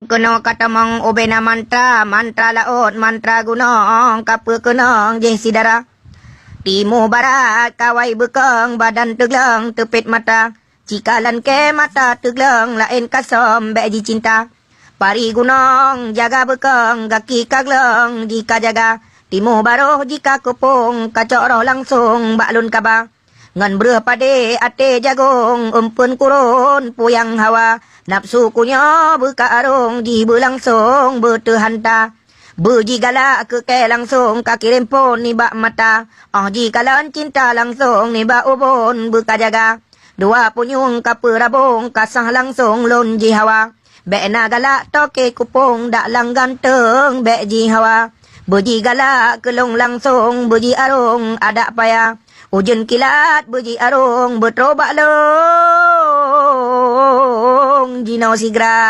Kena kata mang obena mantra, mantra laut, mantra gunung, kapa kenang je sidara. Timur barat kawai bekeng, badan tegelang, tepit mata. Cikalan ke mata tegelang, lain kasam beji cinta. Pari gunung, jaga bekeng, gaki kagleng, jika jaga. Timur baruh jika kupung, kacok roh langsung, baklun kaba. Ngan berah pade ate jagung, umpun kurun puyang hawa. Nafsu kunya buka arung, di berlangsung bertehanta. Berji galak ke langsung, kaki rempon ni bak mata. Ji kalan cinta langsung, ni bak ubun buka jaga. Dua punyung kapa rabung, kasah langsung lon ji hawa. Bek na galak toke kupung, dak lang ganteng bek ji hawa. Berji galak kelong langsung, berji arung adak payah. Hujan kilat berji arung, berterobak long, jino sigra.